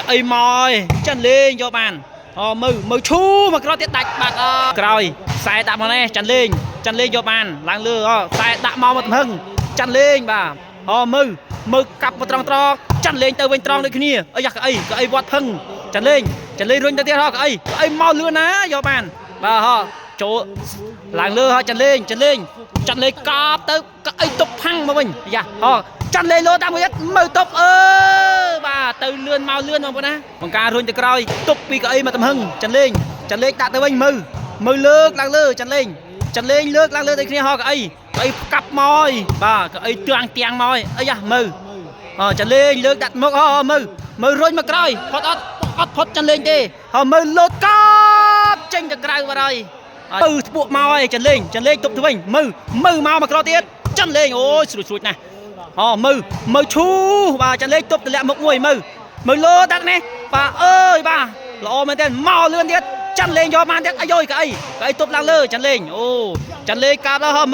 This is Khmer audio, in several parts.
cái mồi chân lên cho bàn mừ chu mà có tiết đạch bạc rồi sai tạm vào này chân lên cho bàn làng lừa sai tạm mau một hưng chân lên bà mừ cặp một tròn chân lên từ bên tròn đây kia cái vót hưng chân lên luôn tới tiết cái mau lừa ná cho bàn bà chỗ làng lừa chân lên cặp tới cái tục hăng mà mình chân lên lô ta mới mừ tục bà từ lươn mau lươn mà nè bằng ca luôn từ coi tục bị cái mà tầm hưng chân lên tạ tới bên mừ lướt làng lừa chân lên lướt làng lừa đây kia cái cặp mồi bà cái tiang mồi mừ chân lên lướt đặt mốc mừ rồi mà coi phốt chân lên đi mừ lột cáp tranh từ coi vào đây từ bộ mồi chân lên tục thứ mình mừ mau mà coi tiết chân lên ôi sụt này mừ chu bà chân lên tục từ lẹ một người mừ lô tắt nè bà ơi bà lọ mà tên mò lươn tiết chân lên cho man tiết rồi cái tục làng lơ chân lên cáp đó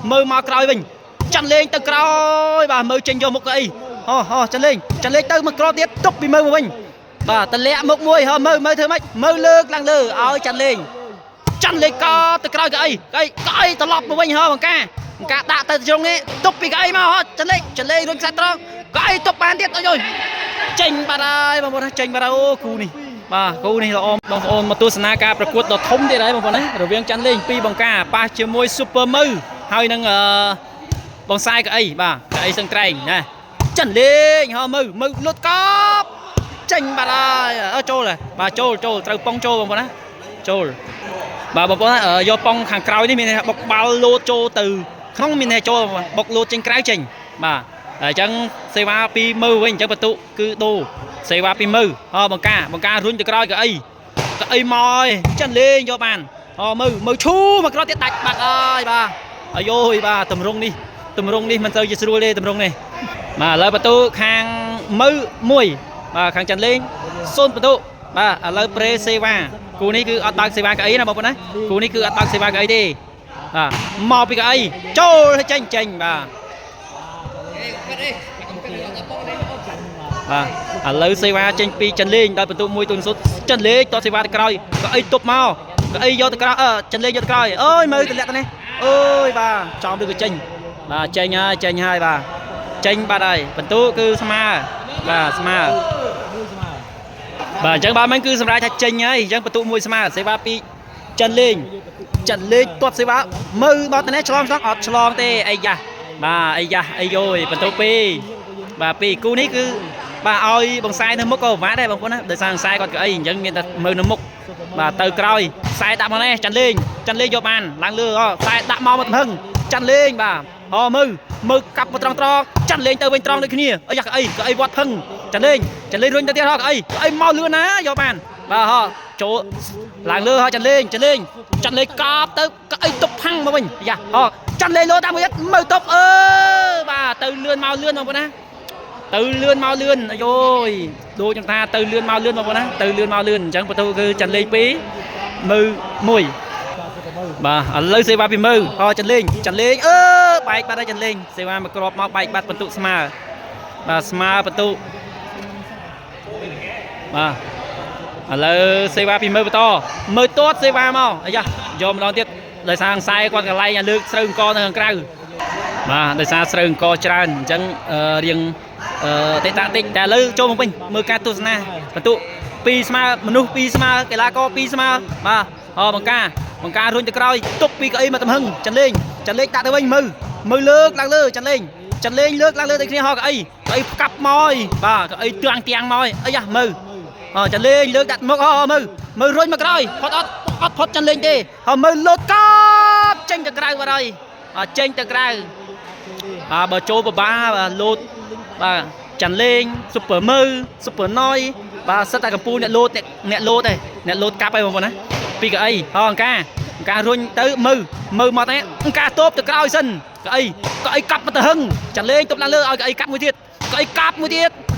mừ mà coi mình chân lên từ coi bà mừ tranh cho một cái chân lên từ một coi tiết tục bị mừ mình bà từ lẹ một người mừ thứ mấy mừ lược làng lơ ơi chân lên co từ coi cái tao lọp của mình bằng ca đã từ trong này tục bị cái mà chân lên luôn sát đó cái tục bàn tiết rồi tranh bà đây mà một tranh bà đâu cu này là ôm một tu sna caประกวด đợt thống thế đấy mà đấy rồi viên chân lên pi bằng ca ba chiều môi super mư hai năng bằng sai cái sân cày nè chân lên mư lột cop tranh bà đây trôi này bà trôi trâu pong trôi bằng đấy trôi bà bằng ở do pong hàng cào đi mình bọc bao lô trôi từ không mình cho bọc lô trên cái trình bà chẳng xe ba pi mư với chẳng bật tụ cứ đồ xe ba pi mư bằng ca run từ coi cái mồi chân lên cho bàn mư chu mà có tiết đạch bạc ơi bà ơi bà tầm rung đi mình chơi gì xưa tầm rung này mà lời bật tụ hàng mư mùi bà hàng chân lên xôn bật tụ bà lời pre xe ba cô này cứ ăn xe ba cái ấy là một đấy cô này cứ ăn xe ba cái ấy đi mò bị cái trôi tranh bà lấy xe ba tranh pi chân lên đây tụ mùi tuần số chân lên to xe ba coi cái tục mau cái vô coi chân lên vô coi ơi mời từ lẹ này ơi bà chọn được cái tranh bà tranh hai bà tranh bà đây tụ cứ sama bà chẳng ba mấy cứ sama ra tranh ấy chẳng tụ mùi sama xe ba pi chân lên tuột xe ba mơ bao tên chlong sắc chlong tê bà rồi bật tụ pi bà pi cú ní cứ bà ơi bằng sai nó mất câu vã đây bằng con á đời sang sai còn cái dân miền mơ nó mục bà từ coi sai tạm vào này chân lên cho bàn làng lừa sai tạm mau một hưng chân lên bà mơ cặp một tròn chân lên từ bên tròn đây kia cái vót hưng chân lên luôn tới tiết cái mau lừa ná cho bàn bà chỗ làng lừa chân lên cặp tới cái tục hăng mà mình chân lên lô ta mới mơ tục bà từ lươn mau lươn mà con á từ lươn mau lươn rồi đôi chúng ta từ lươn mau lươn mà con á từ lươn mau lươn chẳng phải tôi cứ chân lên pí mùi bà lấy xe ba pí mư chân lên bike ba đây chân lên xe ba mà crop mau bike bắt bật tụ smart bà smart bật tụ bà lấy xe ba pí mư to mư tốt xe ba mau do mình đón tiếp đời sang sai qua cái lay nhà nước sơn co thằng cày mà đời sang sơn co tràn chẳng riêng tệ tạ tịnh đã lư cho một mình mưa ca tu na và tụ pi sma manu pi sma cái lá co pi sma mà bằng ca luôn từ coi tục pi cái mà tầm hưng chân lên tạ tới bên mư lướt làng lư chân lên lướt làng lư đây kia cái cặp mồi bà cái tiang mồi mư chân lên lướt đặt mốc mư rồi mà coi phốt chân lên đi mư lột cáp tranh từ coi vào đây tranh từ coi bờ trâu bờ ba lột bà chân lên super mư super noi bà sắt tay cầm pu nẹt lột cáp đây một nè pi cái ca run tới mư mà té ca tốt từ coi sân cái cặp mà từ hưng chân lên tục làng lư cái cặp một tiết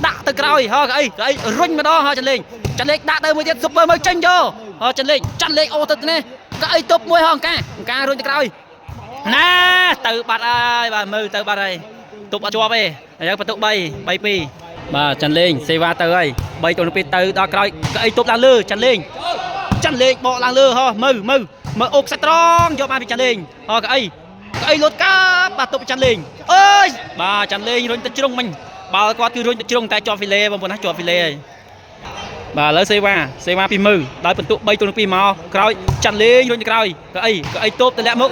đã từ coi cái run mà đó chân lên đã tới một tiết super mư tranh cho chân lên ô thật nè cái tục môi ca run từ coi nè từ bạt ơi bà mư từ bạt đây tục cho về tụ bay pi bà chân lên xe va tới ơi bay tụi nó bị từ đó coi cái tốt lang lư chân lên bộ lang lư ho mơ ốc sắt tròn cho ba bị chân lên ho cái lốt cá bà tụi chân lên ơi bà chân lên rồi trong mình bà qua từ rồi trong tay cho phi lê bà muốn cho phi lê bà lấy xe va phi mư đợi phần tụ bay tụi nó phi mò coi chân lên rồi coi cái tốt từ lẽ một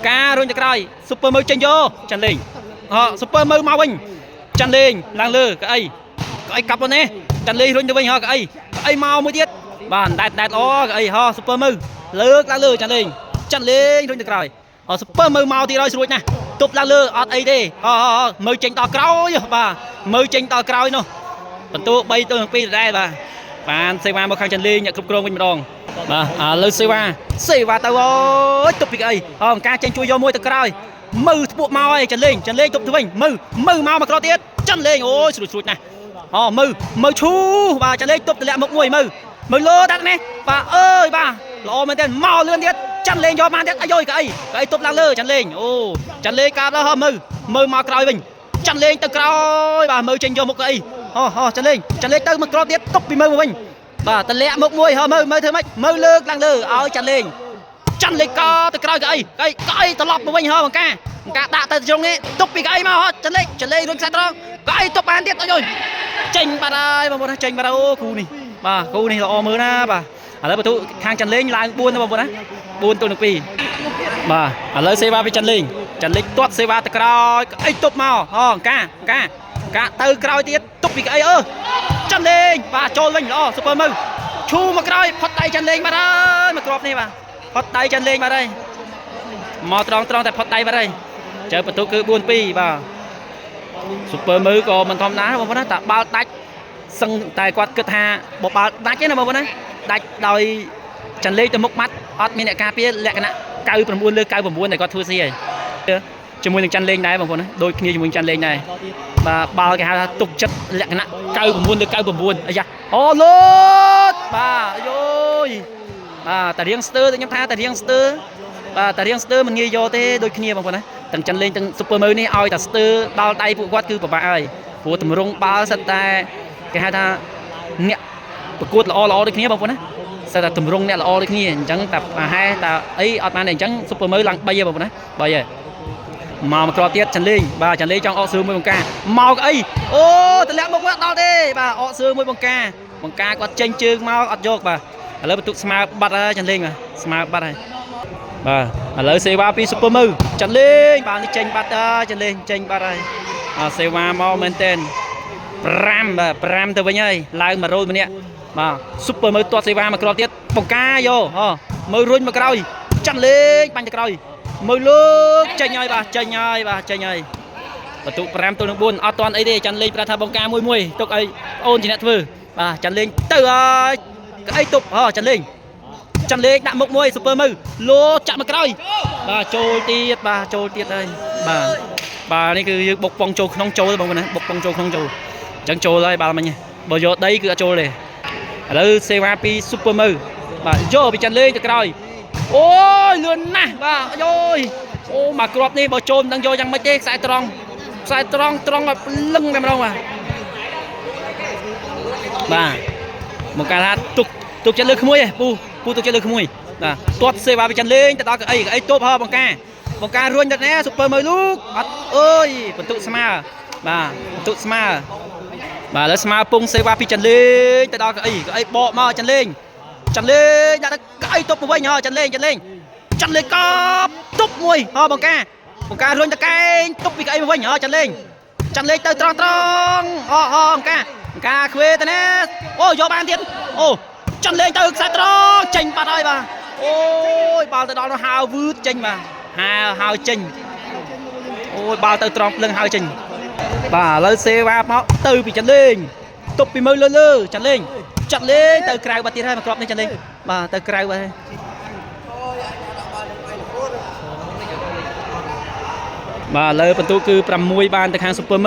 ca rồi coi super mư chân vô chân lên họ super mư mau anh chân lên lang lư cái cặp luôn nè chân lên rồi cho mình ho cái mau mới tiết bà đạt ó cái ho super mư lướt lang lư chân lên rồi coi họ super mư mau thì rồi rồi nè tục lang lư ở đây đi mư chân to cao bà mư chân to cao nó phần tụ bay tụi nó phi ra bà bạn xe va một khang chân lên nhận cục krong mình đòn bà lư xe va tao ơi tục bị cái ca chân chui vô môi tao coi mư bộ mau ấy chân lên tục thứ mình mư mau mà có tiết chân lên ôi sụt nè mư chú bà chân lên tục từ lẹ một người mư lô đặt nè bà ơi bà lo mà tên mau lươn tiết chân lên cho man tiết ai rồi cái tục lang lơ chân lên chân lên cao đó mư mau coi mình chân lên tao coi bà mư chân vô một cái chân lên tao mà có tiết tục bị mư mình bà từ lẹ một người mư thưa mấy mư lơ lang lơ ơi chân lên co tao coi cái tao lọp một mình bằng ca đã từ trong ấy tục bị cái mà chân lên luôn sao cái tục bàn tiết rồi tranh bà đây mà một tranh bà đâu khu này là mưa na bà ở đây bà tụ khang chân lên lại buôn thôi bà buôn tôi được vì bà ở đây xe ba với chân lên toát xe ba tao coi cái tục màu ca từ coi tiết tục bị cái chân lên bà trôi lên super mư chu mà coi phật tay chân lên bà đây mà crop này bà phật tay chân lên bà đây mò tròn tại phật tay bà đây chơiประตูคือbuôn pi bà super mư có mình thom đá bà ta bao đạch sân tài quạt cực hà bộ bao đạch chứ nào bà nói đạch đòi chân lên từ mốc mắt ót miền ca pia lẹ cái nè cao phần buôn này có thua gì cho mùi chân lên này bà nói đôi khi mùi chân lên này bà bao cái hai tục chất lẹ cái nè cao phần buôn ấy da lốt bà rồi bà ta riêng stir tôi nhắm tha ta riêng stir bà ta riêng stir mình nghi vô thế đôi khi bà nói từng chân lên từng super mư này oi ta stir bao tay phụ quát cứ bà ơi phụ tầm rung bao sắt ta cái hai ta nè bực cốt là o đôi khi bà nói sao ta tầm rung nè là o đôi khi chẳng tập hai ta ấy ở này chẳng super mư lăng bây giờ bà nói bây giờ mà có tiết chân lên bà chân lên trong o xương môi bằng ca màu cái ta lẽ một quát đau đi bà o xương môi bằng ca có tranh chương mau ọt vô bà lấy một tụ smart bắt ra chân lên mà smart bắt này bà lấy xe ba pi super mư chân lên bà đi tranh bắt chân lên tranh bắt đây xe ba mau maintain pram từ với nhơi lại mà rồi nè mà super mư toa xe ba mà có tiết bóng ca vô mư run mà coi chân lên bánh coi mư nước tranh nhơi bà và tụ pram tôi nó buồn toàn ấy đi chân lên ra thà bóng ca mùi tục ấy ôn chỉ nè thưa bà chân lên từ cái tục chân lên đạm một môi super mư lô chạm một cái bà trôi tiết đây bà này cứ bọc vòng trâu không trâu đấy bọc vòng trâu không trâu chẳng trâu đây bà làm gì bây giờ đây cứ trâu này ở đây CVP super mư bà vô bị chân lên cho cái ôi lươn nè bà ôi mà crop này bà trôn đang vô chẳng mấy thế sai tròn mà lưng em đâu mà bà một cái là tục chân lên không mui pu tục chân lên không mui toát xe ba bị chân lên tại đó cái tốt hơn bằng ca ruồi đặt nè super mười lúc ơi phần tụ smart bà lấy smart pung xe ba bị chân lên tại đó cái bộ mà chân lên đã cái tốt của mình chân lên có tốt mui bằng ca ruồi đặt cái tốt bị cái mình chân lên tới tròn ca khuê thế nè vô ban tiền chân lên từ sát đó chênh bà ơi bà ôi bao từ đó nó hào vứt chênh mà hào chênh ôi bao từ tròn lưng hào chênh bà lên xe ba nó từ bị chân lên tục bị mơ lơ chân lên từ cài bà tiền hai mà crop lên chân lên bà từ cài bà bà lên phần tu cứ pram mui ban từ hàng super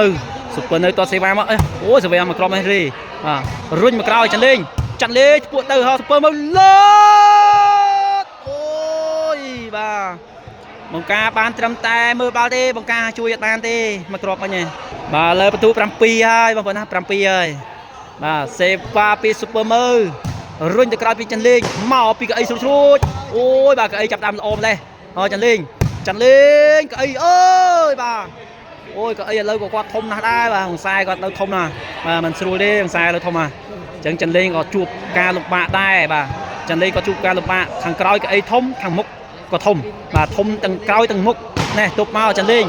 nơi to xe ba mà ôi xe ba mà crop này đi run mà crop chân lên buộc từ họ super mơ lốt ôi bà bóng ca ban trăm tay mưa bao tê bóng ca chui ban tê mà crop bao nhiêu bà lời bắt tụ 7 ហើយបងប្អូនណា7ហើយបាទសេវាពី Super Mơ រុញទៅក្រោយពីចាន់លេងមកពីកៅអីស្រួចអូយបាទកៅអីចាប់តាមល្អម្លេះហើយចាន់លេងកៅអីអើយបាទអូយកៅអីឥឡូវក៏គាត់ធំណាស់ដែរបាទខ្សែគាត់នៅធំណាស់បាទមិនស្រួលទេខ្សែនៅធំណាស់អញ្ចឹងចាន់លេងក៏ជួបការលំបាកដែរបាទចាន់លេងក៏ជួបការលំបាកខាងក្រោយកៅអីធំខាងមុខក៏ធំបាទធំទាំងក្រោយទាំងមុខណែទប់មកចាន់លេង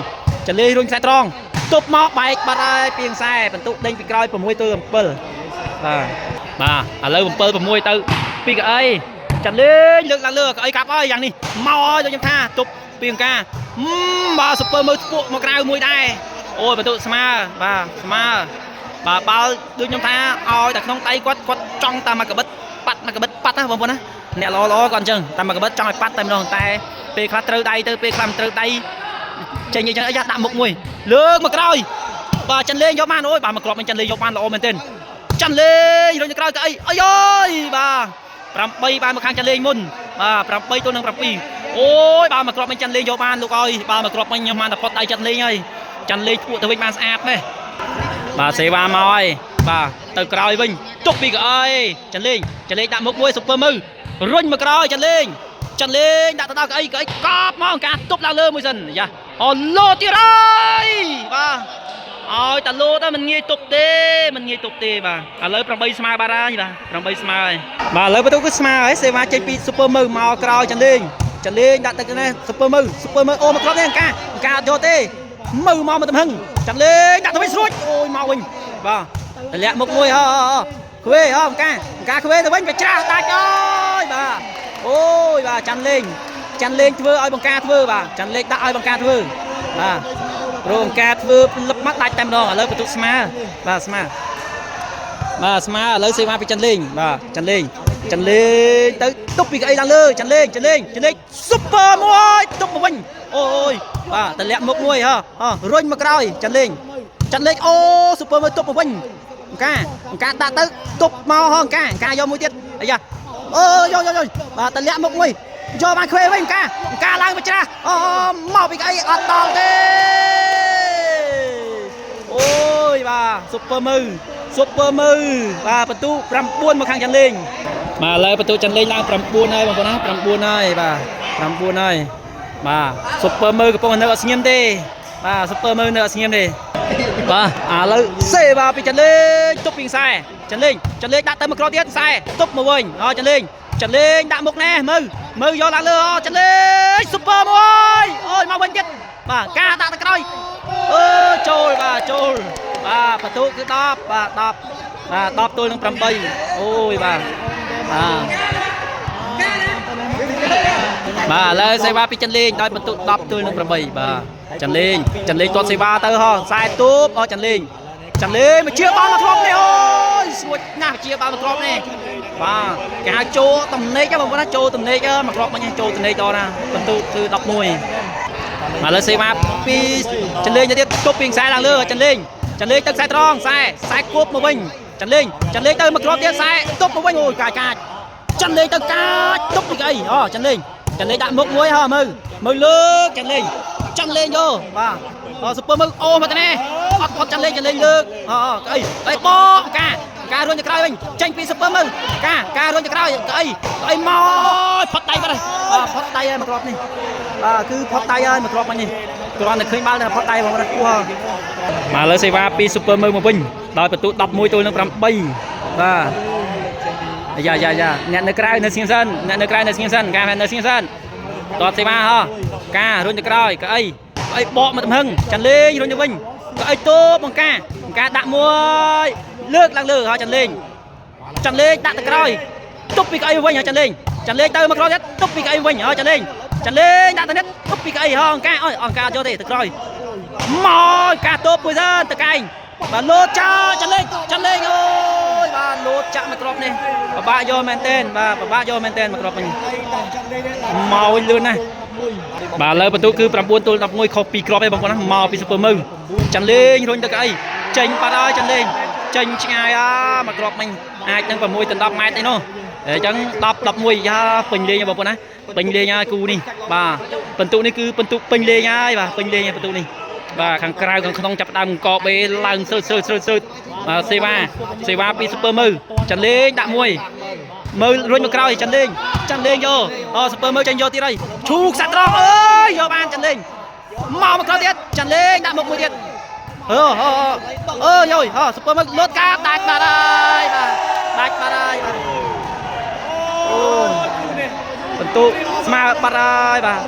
រុញខ្សែត្រង់ទប់មកបែកបាត់ហើយពីខ្សែបន្ទុកដេញពីក្រោយ6 ទៅ 7បាទឥឡូវ7 6ទៅពីកៅអីចាន់លេងលើកឡើងលើកៅអីកាប់អើយយ៉ាងនេះមកអើយដូចខ្ញុំថាទប់ពីអង្ការបាទ Super Mơ ស្ពក់មកក្រៅមួយដែរអូយបន្ទុកស្មើបាទស្មើបាទបើដូចខ្ញុំថាឲ្យតែក្នុងដៃគាត់ចង់តាមមកកបិតប៉ាត់មកកបិតប៉ាត់ណាបងប្អូនណាអ្នកល្អគាត់អញ្ចឹងតាមមកកបិតចង់ឲ្យប៉ាត់តែម្ដងតែពេលខ្លះត្រូវដៃទៅពេលខ្លះមិនត្រូវដៃចេញអញ្ចឹងអីដាក់មុខមួយលើកមកក្រោយបាទចាន់លេងយកបានអូយបាទមកគ្រាប់មិនចាន់លេងយកបានល្អមែនទែនចាន់លេងរុញទៅក្រោយទៅអីអើយបាទ8បានមកខាងចាន់លេងមុនបាទ8 ទៅនឹង 7អូយបាទមកគ្រាប់មិនចាន់លេងយកបានលោកអើយបាទមកគ្រាប់មិនខ្ញុំបានតែផុតដៃចាន់លេងហើយចាន់លេងពួកទៅវិញបានស្អាតទេបាទសេវាមកហើយបាទទៅក្រោយវិញទុកពីកៅអីចាន់លេងដាក់មុខមួយ Super Mơ រុញមកក្រោយចាន់លេងដាក់ទៅដល់កៅអីកប់មកការទប់ឡើងលើមួយសិនយ៉ាអូលោទៀតហើយបាទឲ្យតាលោទៅមិនងាយទប់ទេបាទឥឡូវ8ស្មើបាត់ហើយបាទ8ស្មើហើយបាទឥឡូវបន្ទូគឺស្មើហើយសេវាចេញពី Super Mơ មកក្រោយចាន់លេងដាក់ទៅនេះ Super Mơ អូមកគ្រាប់នេះអង្ការអត់យកទេមើមកមកទំហឹងចាន់លេងដាក់ទៅវិញស្រួចអូយមកវិញបាទតម្លាក់មុខមួយខ្វេអង្ការខ្វេទៅវិញវាច្រាស់ដាច់អើយបាទអូយបាទចាន់លេងធ្វើឲ្យបង្ការធ្វើបាទចាន់លេងដាក់ឲ្យបង្ការធ្វើបាទព្រោះបង្ការធ្វើលឹបមកដាច់តែម្ដងឥឡូវបន្ទុកស្មើបាទស្មើឥឡូវសេវាពីចាន់លេងបាទចាន់លេងទៅទប់ពីកៅអីឡើងលើចាន់លេង Super Mơ ទប់មកវិញអូយបាទតម្លាក់មុខមួយរុញមកក្រោយចាន់លេងអូ Super Mơ ទប់មកវិញអង្ការដាក់ទៅទប់មកអង្ការយកមួយទៀតអាយ៉ាអូយកបាទតម្លាក់មុខមួយយកបានខ្វេវិញអង្ការឡើងមកច្រាស់មកពីកៅអីអត់ដល់ទេអូយបាទ Super Mơ បាទបន្ទូ9មកខាងចាន់លេងបាទឥឡូវបន្ទូចាន់លេងឡើង9ហើយបងប្អូនណា9ហើយបាទ9ហើយបាទ Super Mơ កំពុងនៅអត់ស្ងៀមទេបាទ Super Mơ នៅអត់ស្ងៀមទេបាទឥឡូវសេវាពីចាន់លេងទប់ពីខ្សែចាន់លេងដាក់ទៅមកក្រោយទៀតខ្សែទប់មកវិញចាន់លេងដាក់មុខណែមើលយកឡើងលើចាន់លេង Super Mơ អូយមកវិញទៀតបាទការដាក់ទៅក្រោយចូលបាទបន្ទុកគឺ10បាទ10ទល់នឹង 8អូយបាទឥឡូវសេវាពីចាន់លេងដោយបន្ទុក10ទល់នឹង 8បាទចាន់លេងទាត់សេវាទៅខ្សែទូបចាន់លេងមកជាបាល់មកធ្លាប់នេះអូយស្រួចណាស់ជាបាល់មកធ្លាប់នេះបាទគេហៅចូលតំណេកបងប្អូនណាចូលតំណេកមកធ្លាប់មិញចូលតំណេកតណាបន្ទុកគឺ11ឥឡូវសេវាពីចាន់លេងទៀតទប់ពីខ្សែឡើងលើចាន់លេងទៅខ្សែត្រង់ខ្សែគប់មកវិញចាន់លេងទៅមកធ្លាប់ទៀតខ្សែទប់មកវិញអូយកាចចាន់លេងទៅកាចទប់ពីកៅអីចាន់លេងដាក់មុខមួយមើលលើកចាន់លេងយកបាទSuper Mơ អូមកទៅនេះអត់ចាន់លេងលើកកៅអីបោការរុញទៅក្រោយវិញចេញពី Super Mơ ការរុញទៅក្រោយកៅអីមកផុតដៃបាត់ហើយផុតដៃហើយមកគ្រាប់នេះបាទគឺផុតដៃហើយមកគ្រាប់មិញនេះគ្រាន់តែឃើញបាល់តែផុតដៃបងប្អូនគួរបាទឥឡូវសេវាពី Super Mơ មកវិញដោយបន្ទុក11ទល់នឹង 8បាទយ៉ាអ្នកនៅក្រៅនៅស្ងៀមសិនការនៅស្ងៀមសិនតបសេវាការរុញទៅក្រោយកៅអីបកមកទំហឹងចាន់លេងរុញទៅវិញកៅអីតូបបង្ការដាក់មួយលើកឡើងលើចាន់លេងដាក់ទៅក្រោយទប់ពីកៅអីវិញចាន់លេងទៅមកក្រោយទៀតទប់ពីកៅអីវិញចាន់លេងដាក់ទៅនេះទប់ពីកៅអីអង្គការយកទេទៅក្រោយមកការតូបមួយសិនទៅកែងបាទលោតចោលចាន់លេងអូយបាទលោតចាក់មកគ្រាប់នេះពិបាកយកមែនទែនបាទមកគ្រាប់នេះមកវិញលឿនណាស់បាទឥឡូវបន្ទុកគឺ9ទល់11ខុស2គ្រាប់ឯងបងប្អូនណាមកពី Super Mơ ចាន់លេងរុញទៅកៅអីចេញបាត់ហើយចាន់លេងចេញឆ្ងាយមកគ្រាប់មិញអាចនឹង6ទៅ10ម៉ែត្រអីនោះអញ្ចឹង10 11យ៉ាពេញលេងបងប្អូនណាពេញលេងហើយគូនេះបាទបន្ទុកនេះគឺបន្ទុកពេញលេងហើយបាទពេញលេងហើយបន្ទុកនេះ បាទខាងក្រៅខាងក្នុងចាប់ដើមកបេឡើងស៊ើសេវាពីស៊ុបឺមើចាន់លេងដាក់មួយមើលរួចមកក្រោយចាន់លេងយកស៊ុបឺមើចេញយកទៀតហើយឈូខ្សាត់ត្រង់អើយយកបានចាន់លេងមកក្រោយទៀតចាន់លេងដាក់មុខមួយទៀតយយស៊ុបឺមើលត់ការដាច់បាត់ហើយបាទដាច់បាត់ហើយអូបន្ទុកស្មើបាត់ហើយបាទ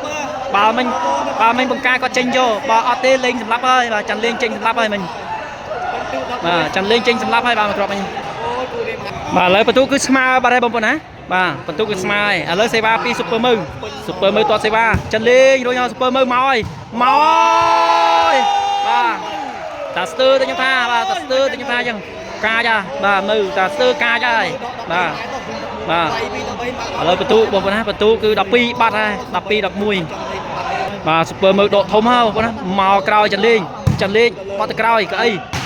បើមិញបង្ការគាត់ចេញយកបើអត់ទេលេងសម្លាប់ហើយបាទចាន់លេងចេញសម្លាប់ហើយមិញបាទចាន់លេងចេញសម្លាប់ហើយបាទមកគ្រាប់មិញបាទឥឡូវបន្ទុកគឺស្មើបាត់ហើយបងប្អូនណាបាទបន្ទុកគឺស្មើហើយឥឡូវសេវាពីស៊ុបឺមើទាត់សេវាចាន់លេងរួចហើយស៊ុបឺមើមកហើយបាទតាស្ទើរទៅខ្ញុំថាបាទតាស្ទើរទៅខ្ញុំថាអញ្ចឹងកាចបាទមើលតាស្ទើរកាចហើយបាទឥឡូវបន្ទុកបងប្អូនណាបន្ទុកគឺ12បាត់ហើយ12 11បាទស៊ុបឺមើដកធំហើយបងប្អូនណាមកក្រោយចាន់លេងបាត់ទៅក្រោយកៅ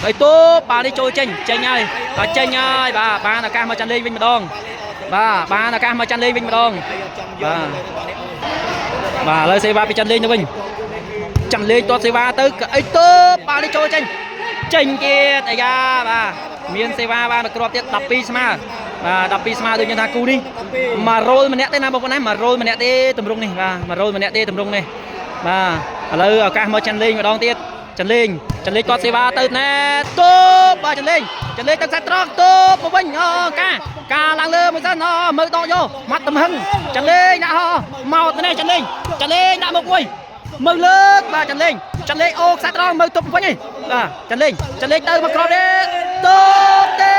អីតូបាល់នេះចូលចេញហើយបាទចេញហើយបាទបានឱកាសមកចាន់លេងវិញម្ដងបាទបានឱកាសមកចាន់លេងវិញម្ដងបាទឥឡូវសេវាពីចាន់លេងទៅវិញចាន់លេងទាត់សេវាទៅកៅអីតូបាល់នេះចូលចេញទៀតអាយ៉ាបាទមានសេវាបានគ្រាប់ទៀត12ស្មើបាទ12ស្មើដូចខ្ញុំថាគូនេះមករ៉ូលម្នាក់ទេណាបងប្អូនណាមករ៉ូលម្នាក់ទេតម្រង់នេះបាទមករ៉ូលម្នាក់ទេតម្រង់នេះបាទឥឡូវឱកាសមកចាន់លេងម្ដងទៀតចាន់លេងទាត់សេវាទៅណែតូបបាទចាន់លេងទឹកសាច់ត្រង់តូបមកវិញការឡើងលើមួយសិនមើលដកយកមាត់ទំហឹងចាន់លេងដាក់មកទៅនេះចាន់លេងដាក់មុខមួយមើលលើកបាទចាន់លេងអូខ្សាច់ត្រង់មើលទប់វិញបាទចាន់លេងទៅមកគ្រាប់ទេតូបទេ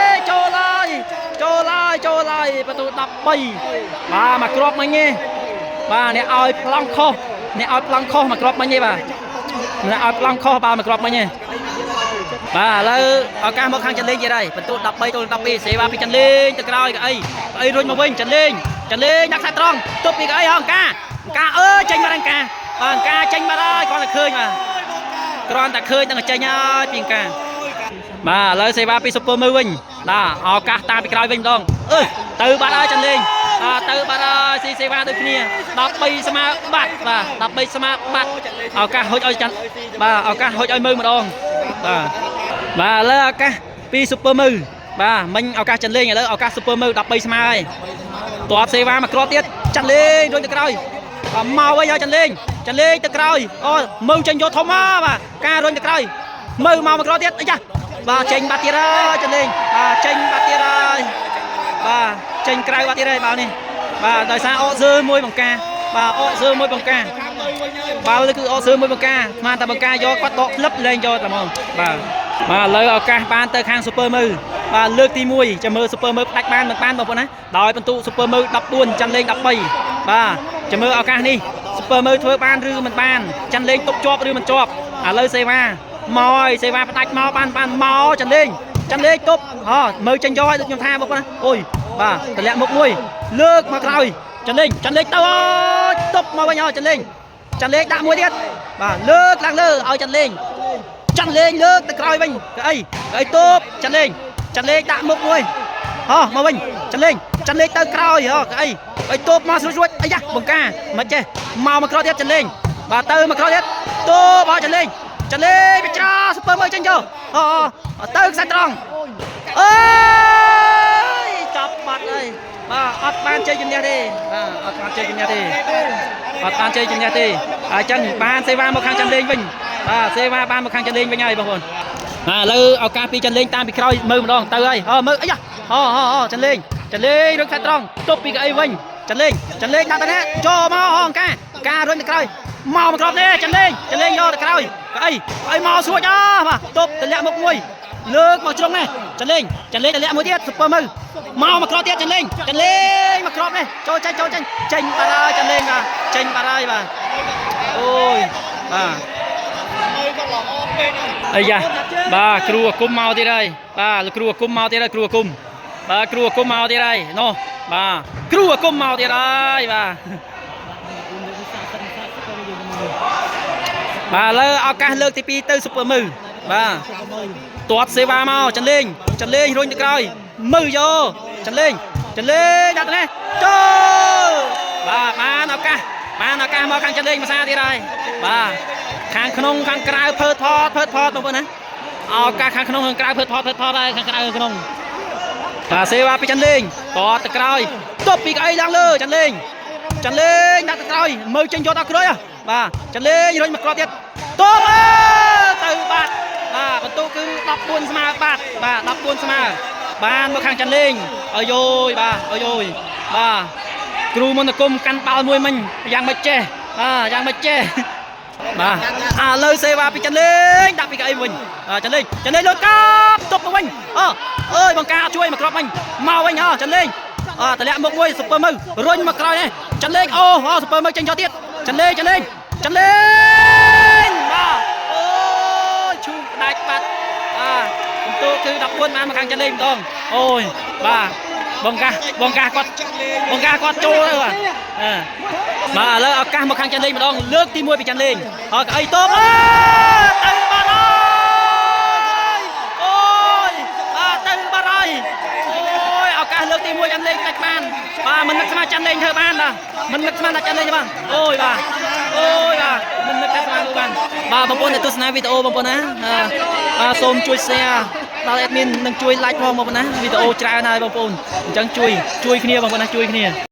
ចូលហើយបន្ទូ13បាទមកគ្រាប់មិញទេបាទអ្នកឲ្យប្លង់ខុសមកគ្រាប់មិញទេបាទអ្នកឲ្យប្លង់ខុសបាទមកគ្រាប់មិញទេបាទឥឡូវឱកាសមកខាងចាន់លេងទៀតហើយបន្ទូ13 12សេវាពីចាន់លេងទៅក្រោយកៅអីរុញមកវិញចាន់លេងដាក់ខ្សាច់ត្រង់ទប់ពីកៅអីអង្គការអើចេញមកអង្គការបាទការចេញមកហើយគ្រាន់តែឃើញបាទនឹងចេញហើយពីការបាទឥឡូវសេវាពីស៊ុបឺមើវិញបាទឱកាសតាមពីក្រោយវិញម្ដងទៅបាត់ហើយចាន់លេងទៅបាត់ហើយស៊ីសេវាដូចគ្នា13ស្មើបាត់បាទ13ស្មើបាត់ឱកាសហុចឲ្យចាន់បាទឱកាសហុចឲ្យមើម្ដងបាទឥឡូវឱកាសពីស៊ុបឺមើបាទមិញឱកាសចាន់លេងឥឡូវឱកាសស៊ុបឺមើ13ស្មើហើយទាត់សេវាមកគ្រាប់ទៀតចាន់លេងរួចទៅក្រោយមកវិញហើយចាន់លេងទៅក្រោយមើចេញយកធំបាទការរុញទៅក្រោយមើមកគ្រាប់ទៀតអីចាបាទចេញបាត់ទៀតហើយចាន់លេងចេញបាត់ទៀតហើយបាទចេញក្រៅបាត់ទៀតហើយបាល់នេះបាទដោយសារអកសើមួយបង្ការបាទអកសើមួយបង្ការបាល់នេះគឺអកសើមួយបង្ការស្មានតែបង្ការយកគាត់ដកក្លឹបលេងយកតែហ្មងបាទឥឡូវឱកាសបានទៅខាងស៊ុបឺមើបាទលើកទី1ចាំមើលស៊ុបឺមើផ្ដាច់បានមិនបានបងប្អូនណាដោយបន្ទុស៊ុបឺមើ14ចាន់លេង13បាទចាំមើលឱកាសនេះស៊ុបឺមើធ្វើបានឬមិនបានចាន់លេងទុកជាប់ឬមិនជាប់ឥឡូវសេវាមកហើយសេវាផ្ដាច់មកបានមកចាន់លេងទប់មើលចេញយកឲ្យដូចខ្ញុំថាបងប្អូនណាអូយបាទតម្លាក់មុខមួយលើកមកក្រោយចាន់លេងទៅអើយទប់មកវិញឲ្យចាន់លេងដាក់មួយទៀតបាទលើកឡើងលើឲ្យចាន់លេងលើកទៅក្រោយវិញកៅអីទប់ចាន់លេងដាក់មុខមួយមកវិញចាន់លេងទៅក្រោយកៅអីទប់មកស្រួចអាយ៉ាបង្ការមិនចេះមកក្រោយទៀតចាន់លេងបាទទៅមកក្រោយទៀតទប់ឲ្យចាន់លេងបិច្រាស៊ុបឺមើចេញយកទៅខ្សាច់ត្រង់អើយចាប់បាត់ហើយបាទអត់បានជ័យជំនះទេបាទអត់បានជ័យជំនះទេអញ្ចឹងបានសេវាមកខាងចាន់លេងវិញបាទសេវាបានមកខាងចាន់លេងវិញហើយបងប្អូនឥឡូវឱកាសពីចាន់លេងតាមពីក្រោយមើលម្ដងទៅហើយមើលអីចាន់លេងរឹកខ្សាច់ត្រង់ទប់ពីកៅអីវិញចាន់លេងដាក់ទៅណាចូលមកអង្គការរុញទៅក្រោយមកគ្រាប់នេះចាន់លេងយកទៅក្រោយកៅអីមកស្រួចបាទទប់តម្លាក់មុខមួយលើកមកជ្រុងនេះចាន់លេងតម្លាក់មួយទៀតស៊ុបឺមើមកគ្រាប់ទៀតចាន់លេងមកគ្រាប់នេះចូលចេញបាត់ហើយចាន់លេងបាទចេញបាត់ហើយបាទអូយបាទអាយ៉ាបាទគ្រូអាគុំមកទៀតហើយបាទលោកគ្រូអាគុំមកទៀតហើយគ្រូអាគុំបាទគ្រូអាគុំមកទៀតហើយនោះបាទគ្រូអាគុំមកទៀតហើយបាទឥឡូវឱកាសលើកទី2ទៅស៊ុបឺមើបាទទាត់សេវាមកចាន់លេងរុញទៅក្រោយមើយកចាន់លេងដាក់ទៅនេះចូលបាទបានឱកាសមកខាងចាន់លេងភាសាទៀតហើយបាទ ខាងក្នុងខាងក្រៅភើថតបងប្អូនណាឱកាសខាងក្នុងខាងក្រៅភើថតដែរខាងក្រៅខាងក្នុងបាទសេវាពីចាន់លេងតទៅក្រោយទប់ពីកៅអីឡើងលើចាន់លេងដាក់ទៅក្រោយមើលចេញយកដល់ក្រួយបាទចាន់លេងរុញមកក្រោយទៀតទប់ទៅបាត់បាទបន្ទុកគឺ14ស្មើបាទ14ស្មើបានមកខាងចាន់លេងអើយយបាទអើយយបាទគ្រូមន្តគុំកាន់បាល់មួយមិញយ៉ាងមិនចេះយ៉ាងមិនចេះបាទឥឡូវសេវាពីចាន់លេងដាក់ពីកៅអីវិញចាន់លេងលុយកាប់ទប់ទៅវិញអើយបង្ការជួយមកក្របវិញមកវិញចាន់លេងតម្លាក់មុខមួយស៊ុបមើរុញមកក្រោយនេះចាន់លេងស៊ុបមើចេញចោលទៀតចាន់លេងបាទអូយឈូសដាច់បាត់បន្ទូគឺ14បានមកខាងចាន់លេងម្ដងអូយបាទបង្ការគាត់ចូលទៅបាទឥឡូវឱកាសមកខាងចាន់លេងម្ដងលើកទី1ពីចាន់លេងកៅអីតបទៅបាត់ទៅបាត់ហើយអូយឱកាសលើកទី1ចាន់លេងដាច់បានបាទមិននឹកស្មានចាន់លេងធ្វើបានមិននឹកស្មានថាចាន់លេងបានអូយបាទមិននឹកថាស្មានបានបាទបងប្អូនដែលទស្សនាវីដេអូបងប្អូនណាសូមជួយ share ដល់ admin និងជួយ like ផងបងប្អូនណាវីដេអូច្រើនហើយបងប្អូនអញ្ចឹងជួយគ្នាបងប្អូនណាជួយគ្នា